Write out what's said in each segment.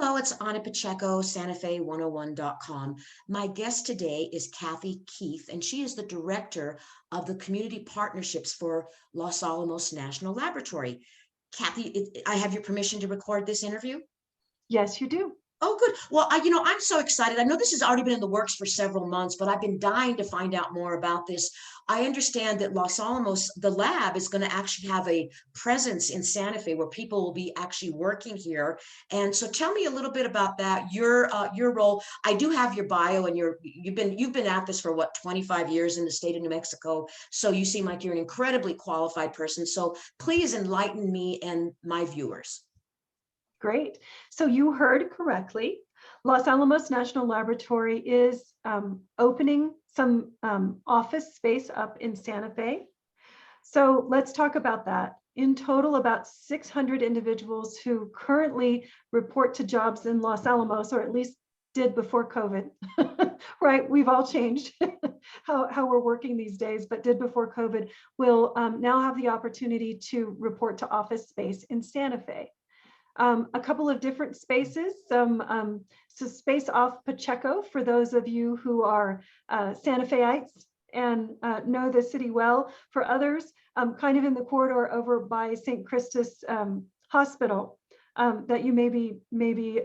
Hello, it's Anna Pacheco, SantaFe101.com. My guest today is Kathy Keith, and she is the director of the community partnerships for Los Alamos National Laboratory. Kathy, I have your permission to record this interview? Yes, you do. Oh, good. Well, I'm so excited. I know this has already been in the works for several months, but I've been dying to find out more about this. I understand that Los Alamos, the lab, is going to actually have a presence in Santa Fe where people will be actually working here. And so, tell me a little bit about that. Your role. I do have your bio, and you've been at this for what, 25 years in the state of New Mexico. So you seem like you're an incredibly qualified person. So please enlighten me and my viewers. Great. So you heard correctly. Los Alamos National Laboratory is opening some office space up in Santa Fe. So let's talk about that. In total, about 600 individuals who currently report to jobs in Los Alamos, or at least did before COVID, right? We've all changed how we're working these days, but did before COVID, will now have the opportunity to report to office space in Santa Fe. A couple of different spaces, so space off Pacheco for those of you who are Santa Feites and know the city well. For others, kind of in the corridor over by St. Christus Hospital that you may be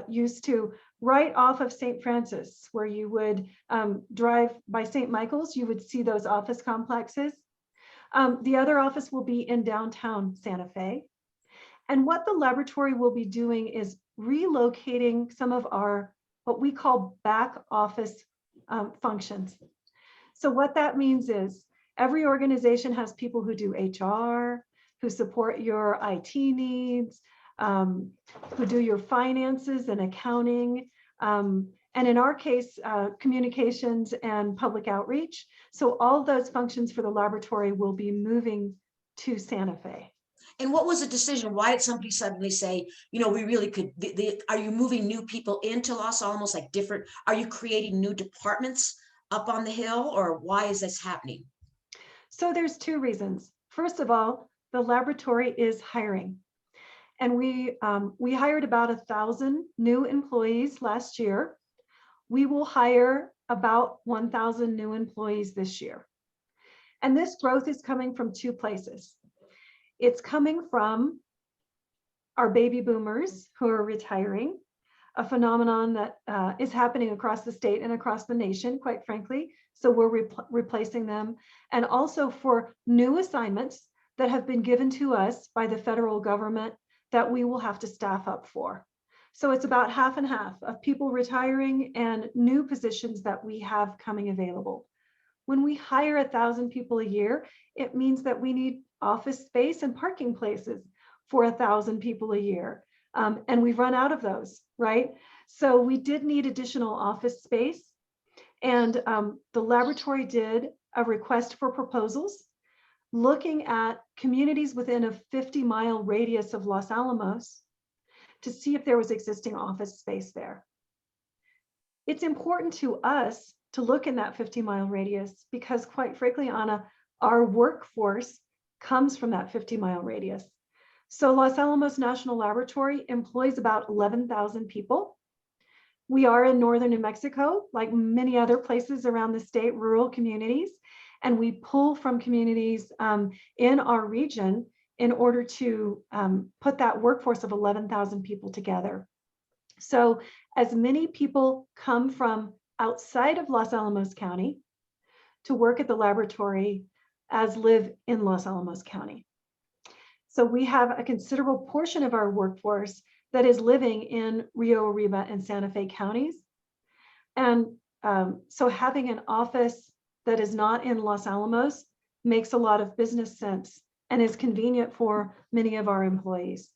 used to, right off of St. Francis, where you would drive by St. Michael's, you would see those office complexes. The other office will be in downtown Santa Fe. And what the laboratory will be doing is relocating some of our, what we call back office functions. So what that means is every organization has people who do HR, who support your IT needs, who do your finances and accounting, and in our case, communications and public outreach. So all those functions for the laboratory will be moving to Santa Fe. And what was the decision? Why did somebody suddenly say, we really could, are you moving new people into Los Alamos, like different, are you creating new departments up on the hill, or why is this happening? So there's two reasons. First of all, the laboratory is hiring. And we hired about 1,000 new employees last year. We will hire about 1,000 new employees this year. And this growth is coming from two places. It's coming from our baby boomers who are retiring, a phenomenon that is happening across the state and across the nation, quite frankly. So we're replacing them. And also for new assignments that have been given to us by the federal government that we will have to staff up for. So it's about half and half of people retiring and new positions that we have coming available. When we hire 1,000 people a year, it means that we need office space and parking places for 1,000 people a year. And we've run out of those, right? So we did need additional office space. And the laboratory did a request for proposals looking at communities within a 50-mile radius of Los Alamos to see if there was existing office space there. It's important to us to look in that 50-mile radius because, quite frankly, Anna, our workforce comes from that 50-mile radius. So Los Alamos National Laboratory employs about 11,000 people. We are in northern New Mexico, like many other places around the state, rural communities, and we pull from communities in our region in order to put that workforce of 11,000 people together. So as many people come from outside of Los Alamos County to work at the laboratory as live in Los Alamos County. So we have a considerable portion of our workforce that is living in Rio Arriba and Santa Fe counties. And so having an office that is not in Los Alamos makes a lot of business sense and is convenient for many of our employees.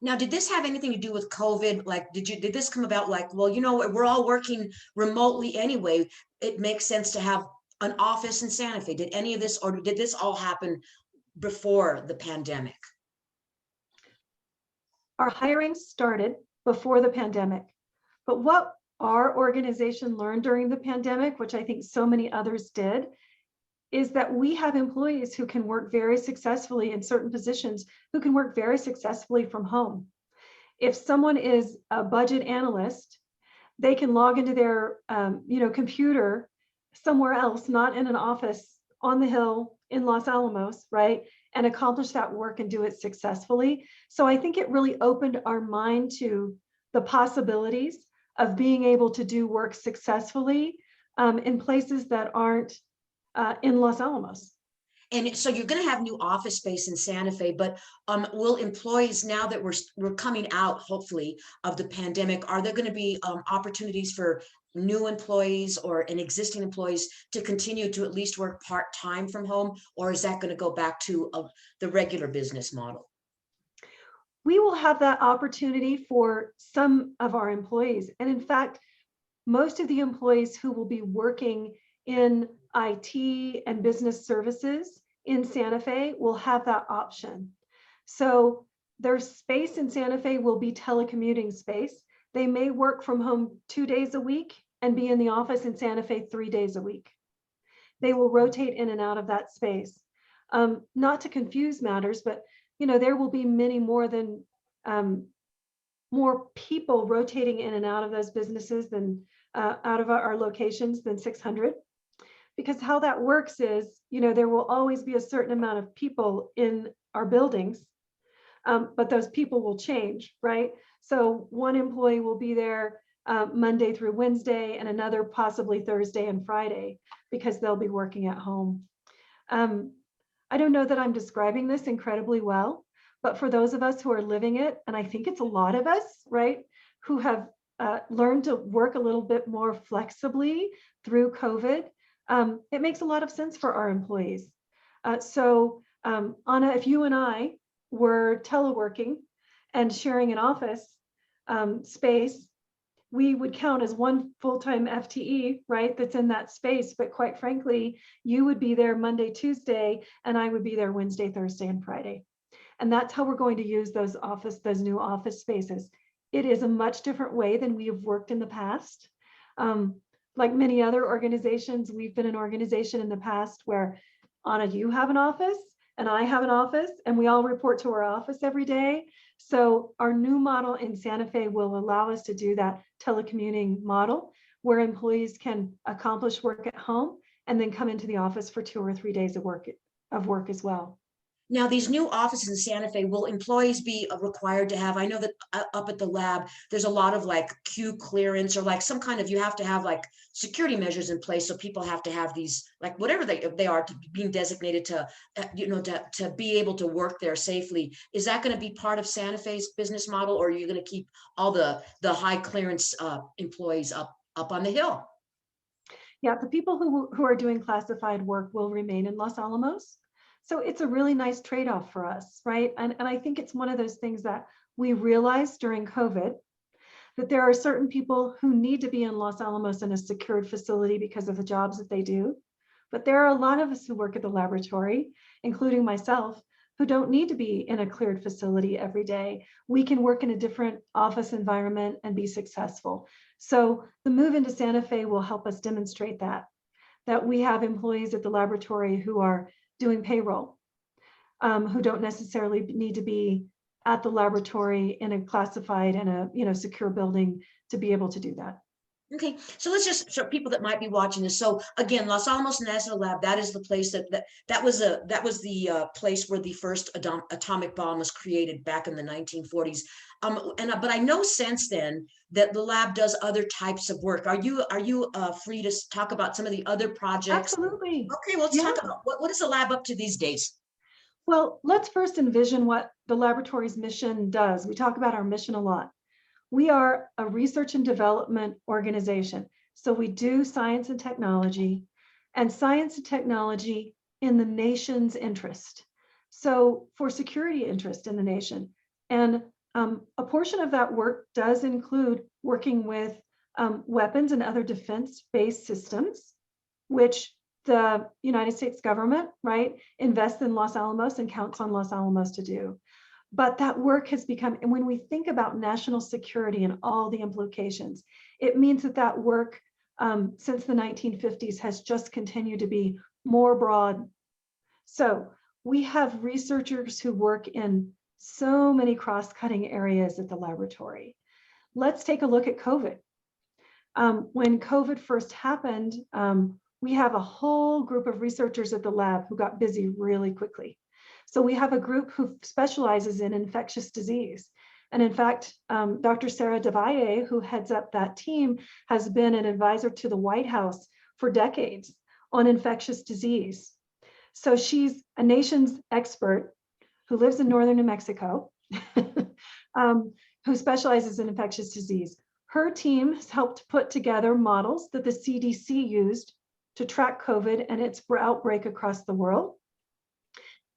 Now, did this have anything to do with COVID? Like, did this come about like, well, we're all working remotely anyway. It makes sense to have an office in Santa Fe. Did any of this, or did this all happen before the pandemic? Our hiring started before the pandemic, but what our organization learned during the pandemic, which I think so many others did, is that we have employees who can work very successfully in certain positions, who can work very successfully from home. If someone is a budget analyst, they can log into their computer somewhere else, not in an office on the Hill in Los Alamos, right? And accomplish that work and do it successfully. So I think it really opened our mind to the possibilities of being able to do work successfully in places that aren't in Los Alamos. And so you're going to have new office space in Santa Fe, but will employees, now that we're coming out, hopefully, of the pandemic, are there going to be opportunities for new employees or existing employees to continue to at least work part-time from home, or is that going to go back to the regular business model? We will have that opportunity for some of our employees. And in fact, most of the employees who will be working in IT and business services in Santa Fe will have that option. So their space in Santa Fe will be telecommuting space. They may work from home 2 days a week and be in the office in Santa Fe 3 days a week. They will rotate in and out of that space. Not to confuse matters, but there will be many more than more people rotating in and out of those businesses than out of our locations than 600. Because how that works is, there will always be a certain amount of people in our buildings, but those people will change, right? So one employee will be there Monday through Wednesday and another possibly Thursday and Friday because they'll be working at home. I don't know that I'm describing this incredibly well, but for those of us who are living it, and I think it's a lot of us, right, who have learned to work a little bit more flexibly through COVID, it makes a lot of sense for our employees. So Anna, if you and I were teleworking and sharing an office space, we would count as one full-time FTE, right, that's in that space. But quite frankly, you would be there Monday, Tuesday, and I would be there Wednesday, Thursday, and Friday. And that's how we're going to use those new office spaces. It is a much different way than we have worked in the past. Like many other organizations, we've been an organization in the past where, Anna, you have an office and I have an office and we all report to our office every day. So our new model in Santa Fe will allow us to do that telecommuting model where employees can accomplish work at home and then come into the office for 2 or 3 days of work as well. Now, these new offices in Santa Fe, will employees be required to have, I know that up at the lab, there's a lot of like queue clearance or like some kind of, you have to have like security measures in place. So people have to have these, like whatever they are, to being designated to, to be able to work there safely. Is that going to be part of Santa Fe's business model, or are you going to keep all the high clearance employees up on the Hill? Yeah, the people who are doing classified work will remain in Los Alamos. So it's a really nice trade-off for us, right? And I think it's one of those things that we realized during COVID, that there are certain people who need to be in Los Alamos in a secured facility because of the jobs that they do. But there are a lot of us who work at the laboratory, including myself, who don't need to be in a cleared facility every day. We can work in a different office environment and be successful. So the move into Santa Fe will help us demonstrate that we have employees at the laboratory who are doing payroll, who don't necessarily need to be at the laboratory in a classified and a secure building to be able to do that. Okay, so let's just show people that might be watching this. So again, Los Alamos National Lab, that is the place that was the place where the first atomic bomb was created back in the 1940s. But I know since then that the lab does other types of work. Are you free to talk about some of the other projects? Absolutely. Okay, well, let's talk about what is the lab up to these days? Well, let's first envision what the laboratory's mission does. We talk about our mission a lot. We are a research and development organization. So we do science and technology in the nation's interest. So for security interest in the nation. And a portion of that work does include working with weapons and other defense-based systems, which the United States government, right, invests in Los Alamos and counts on Los Alamos to do. But that work has become, and when we think about national security and all the implications, it means that work since the 1950s has just continued to be more broad. So we have researchers who work in So many cross-cutting areas at the laboratory. Let's take a look at COVID. When COVID first happened, we have a whole group of researchers at the lab who got busy really quickly. So we have a group who specializes in infectious disease. And in fact, Dr. Sarah Devalle, who heads up that team, has been an advisor to the White House for decades on infectious disease. So she's a nation's expert who lives in northern New Mexico, who specializes in infectious disease. Her team has helped put together models that the CDC used to track COVID and its outbreak across the world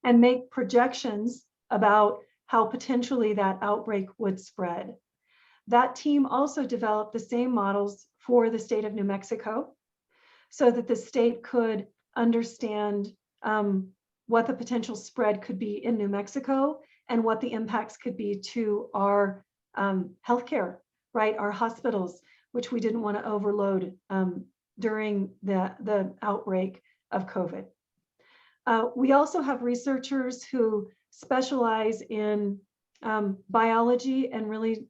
and make projections about how potentially that outbreak would spread. That team also developed the same models for the state of New Mexico so that the state could understand what the potential spread could be in New Mexico and what the impacts could be to our healthcare, right? Our hospitals, which we didn't want to overload during the outbreak of COVID. We also have researchers who specialize in biology and really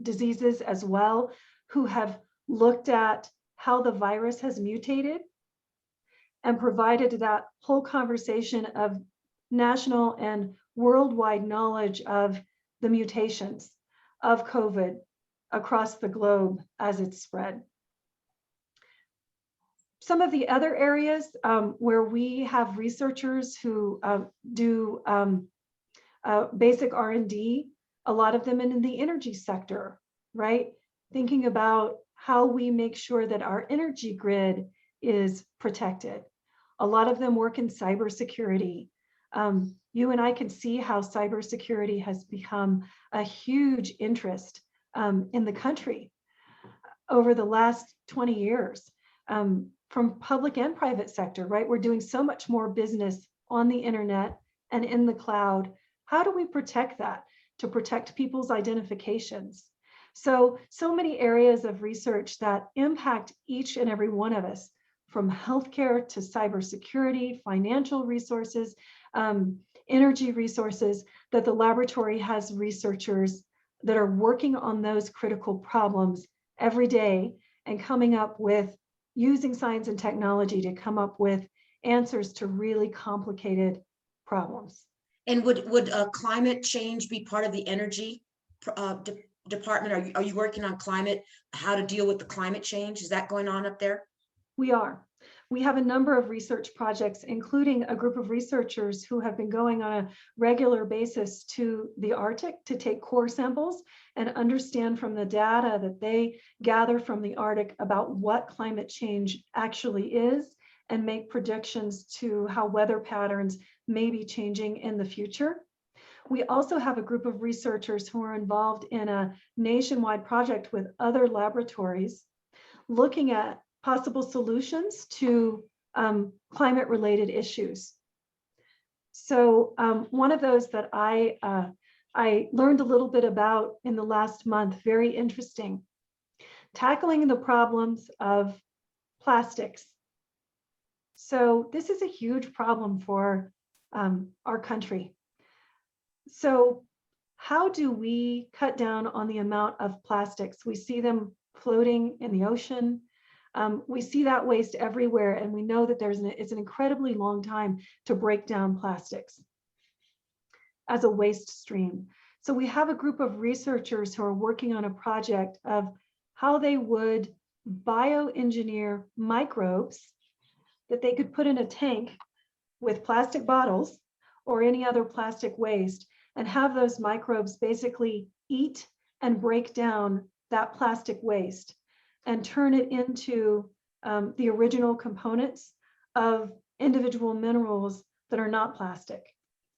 diseases as well, who have looked at how the virus has mutated and provided that whole conversation of national and worldwide knowledge of the mutations of COVID across the globe as it's spread. Some of the other areas where we have researchers who do basic R&D, a lot of them in the energy sector, right? Thinking about how we make sure that our energy grid is protected. A lot of them work in cybersecurity. You and I can see how cybersecurity has become a huge interest in the country over the last 20 years. From public and private sector, right? We're doing so much more business on the internet and in the cloud. How do we protect that? To protect people's identifications. So many areas of research that impact each and every one of us, from healthcare to cybersecurity, financial resources, energy resources, that the laboratory has researchers that are working on those critical problems every day and coming up with using science and technology to come up with answers to really complicated problems. And would climate change be part of the energy department? Are you working on climate, how to deal with the climate change? Is that going on up there? We are. We have a number of research projects, including a group of researchers who have been going on a regular basis to the Arctic to take core samples and understand from the data that they gather from the Arctic about what climate change actually is and make predictions to how weather patterns may be changing in the future. We also have a group of researchers who are involved in a nationwide project with other laboratories looking at possible solutions to climate-related issues. So one of those that I learned a little bit about in the last month, very interesting, tackling the problems of plastics. So this is a huge problem for our country. So how do we cut down on the amount of plastics? We see them floating in the ocean. We see that waste everywhere, and we know that it's an incredibly long time to break down plastics as a waste stream. So we have a group of researchers who are working on a project of how they would bioengineer microbes that they could put in a tank with plastic bottles or any other plastic waste and have those microbes basically eat and break down that plastic waste and turn it into the original components of individual minerals that are not plastic.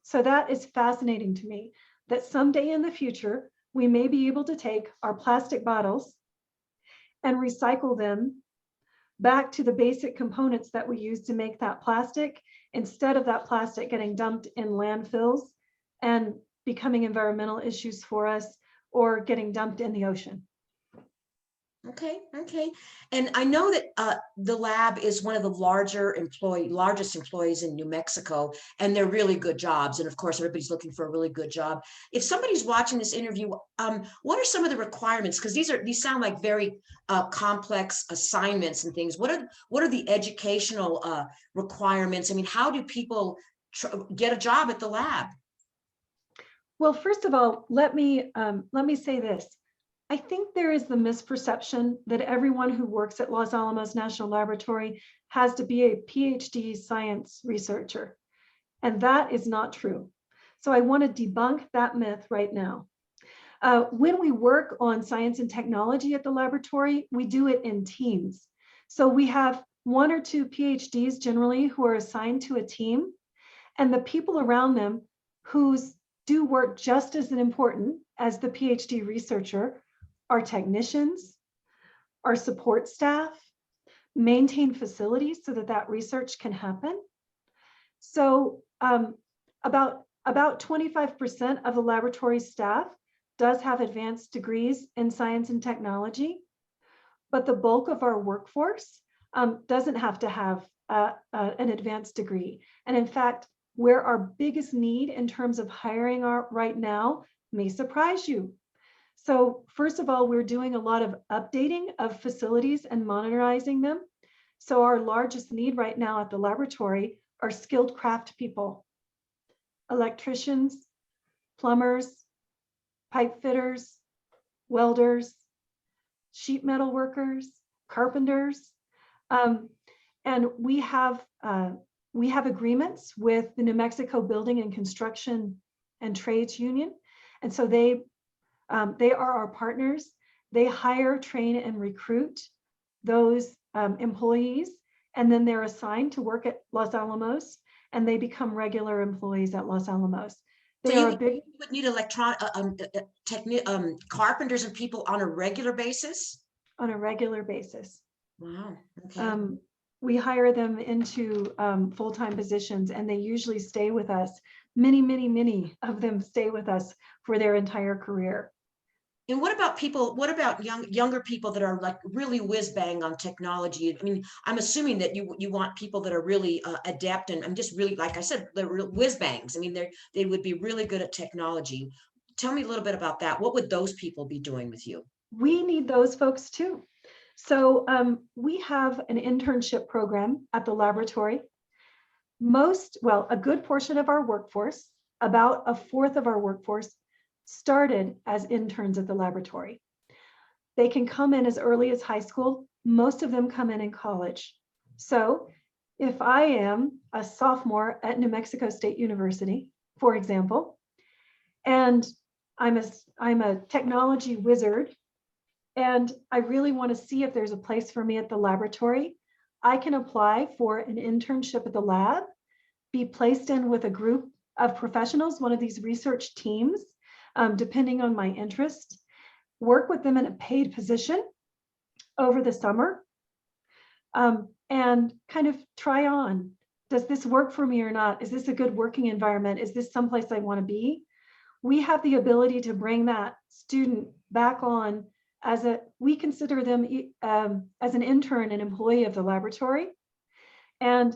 So that is fascinating to me, that someday in the future, we may be able to take our plastic bottles and recycle them back to the basic components that we use to make that plastic, instead of that plastic getting dumped in landfills and becoming environmental issues for us or getting dumped in the ocean. Okay, okay. And I know that the lab is one of the largest employees in New Mexico, and they're really good jobs. And of course, everybody's looking for a really good job. If somebody's watching this interview, what are some of the requirements? Because these sound like very complex assignments and things. What are the educational requirements? I mean, how do people get a job at the lab? Well, first of all, let me say this. I think there is the misperception that everyone who works at Los Alamos National Laboratory has to be a PhD science researcher, and that is not true. So I want to debunk that myth right now. When we work on science and technology at the laboratory, we do it in teams. So we have one or two PhDs generally who are assigned to a team, and the people around them who's do work just as important as the PhD researcher are technicians, our support staff, maintain facilities so that that research can happen. So about 25% of the laboratory staff does have advanced degrees in science and technology, but the bulk of our workforce doesn't have to have an advanced degree. And in fact, where our biggest need in terms of hiring are right now may surprise you. So first of all, we're doing a lot of updating of facilities and modernizing them. So our largest need right now at the laboratory are skilled craft people, electricians, plumbers, pipe fitters, welders, sheet metal workers, carpenters. And we have agreements with the New Mexico Building and Construction and Trades Union. And so they are our partners. They hire, train, and recruit those employees, and then they're assigned to work at Los Alamos, and they become regular employees at Los Alamos. They So are you would need carpenters and people on a regular basis? on a regular basis. Wow, okay. We hire them into full-time positions, and they usually stay with us. Many of them stay with us for their entire career. And what about younger people that are like really whiz bang on technology? I mean, I'm assuming that you want people that are really adept, and I'm just really, like I said, they're real whiz bangs. I mean, they would be really good at technology. Tell me a little bit about that. What would those people be doing with you? We need those folks too. So we have an internship program at the laboratory. A good portion of our workforce, about a fourth of our workforce, started as interns at the laboratory. They can come in as early as high school. Most of them come in college. So if I am a sophomore at New Mexico State University, for example, and I'm a technology wizard, and I really want to see if there's a place for me at the laboratory, I can apply for an internship at the lab, be placed in with a group of professionals, one of these research teams, depending on my interest, work with them in a paid position over the summer, and kind of try on. Does this work for me or not? Is this a good working environment? Is this someplace I want to be? We have the ability to bring that student back on we consider them as an intern, an employee of the laboratory. And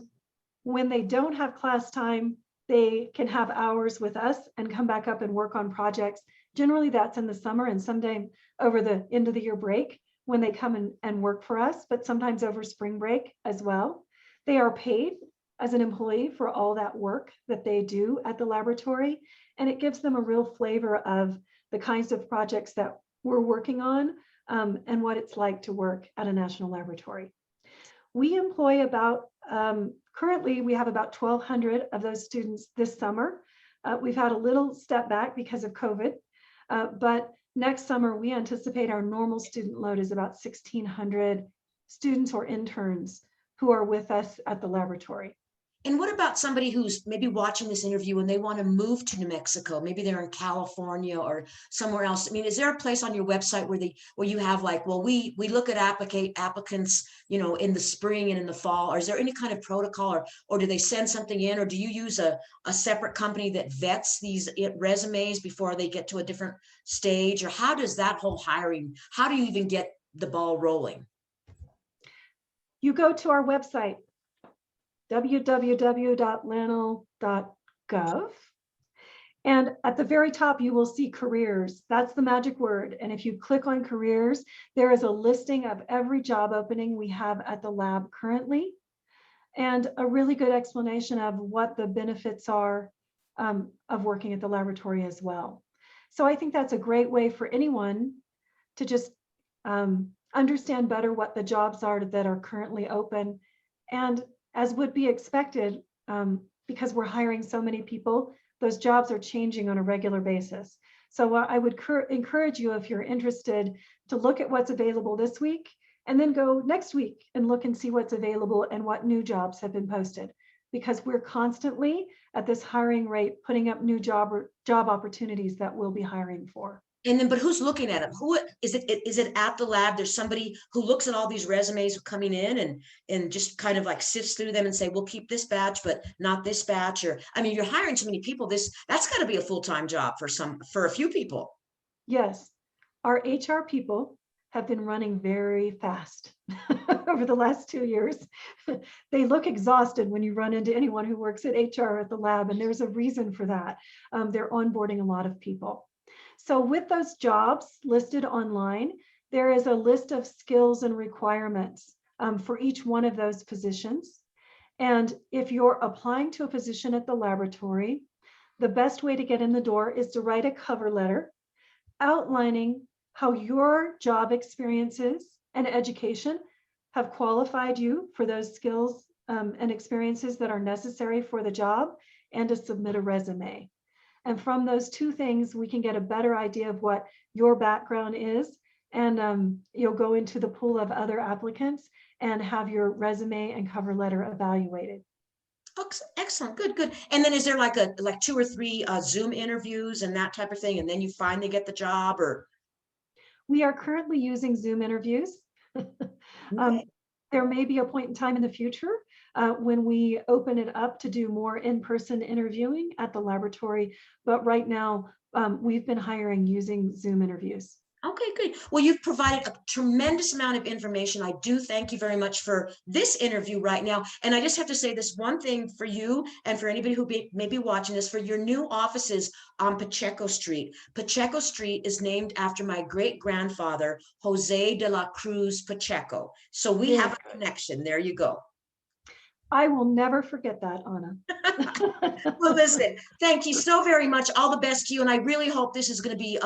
when they don't have class time, they can have hours with us and come back up and work on projects. Generally, that's in the summer and someday over the end of the year break when they come and work for us, but sometimes over spring break as well. They are paid as an employee for all that work that they do at the laboratory. And it gives them a real flavor of the kinds of projects that we're working on and what it's like to work at a national laboratory. We employ currently we have about 1,200 of those students this summer. We've had a little step back because of COVID, but next summer we anticipate our normal student load is about 1,600 students or interns who are with us at the laboratory. And what about somebody who's maybe watching this interview and they want to move to New Mexico? Maybe they're in California or somewhere else. I mean, is there a place on your website where you have like, well, we look at applicants, in the spring and in the fall, or is there any kind of protocol, or do they send something in, or do you use a separate company that vets these resumes before they get to a different stage? Or how does that whole hiring, how do you even get the ball rolling? You go to our website, www.lanel.gov. And at the very top, you will see careers. That's the magic word. And if you click on careers, there is a listing of every job opening we have at the lab currently, and a really good explanation of what the benefits are of working at the laboratory as well. So I think that's a great way for anyone to just understand better what the jobs are that are currently open. And as would be expected, because we're hiring so many people, those jobs are changing on a regular basis. So I would encourage you, if you're interested, to look at what's available this week, and then go next week and look and see what's available and what new jobs have been posted, because we're constantly at this hiring rate, putting up new job opportunities that we'll be hiring for. And then, but who's looking at them? Who is it? Is it at the lab? There's somebody who looks at all these resumes coming in and just kind of like sifts through them and say, we'll keep this batch, but not this batch. Or, I mean, you're hiring so many people. That's got to be a full-time job for a few people. Yes, our HR people have been running very fast over the last 2 years. They look exhausted when you run into anyone who works at HR at the lab, and there's a reason for that. They're onboarding a lot of people. So with those jobs listed online, there is a list of skills and requirements for each one of those positions. And if you're applying to a position at the laboratory, the best way to get in the door is to write a cover letter outlining how your job experiences and education have qualified you for those skills and experiences that are necessary for the job, and to submit a resume. And from those two things, we can get a better idea of what your background is. And you'll go into the pool of other applicants and have your resume and cover letter evaluated. Excellent. Good. And then is there like 2 or 3 Zoom interviews and that type of thing, and then you finally get the job? Or we are currently using Zoom interviews. okay. There may be a point in time in the future when we open it up to do more in-person interviewing at the laboratory. But right now, we've been hiring using Zoom interviews. Okay, good. Well, you've provided a tremendous amount of information. I do thank you very much for this interview right now. And I just have to say this one thing for you and for anybody who may be watching this: for your new offices on Pacheco Street. Pacheco Street is named after my great-grandfather, Jose de la Cruz Pacheco. So we have a connection. There you go. I will never forget that, Anna. Well, listen, thank you so very much. All the best to you. And I really hope this is going to be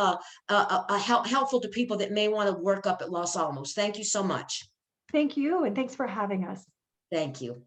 helpful to people that may want to work up at Los Alamos. Thank you so much. Thank you. And thanks for having us. Thank you.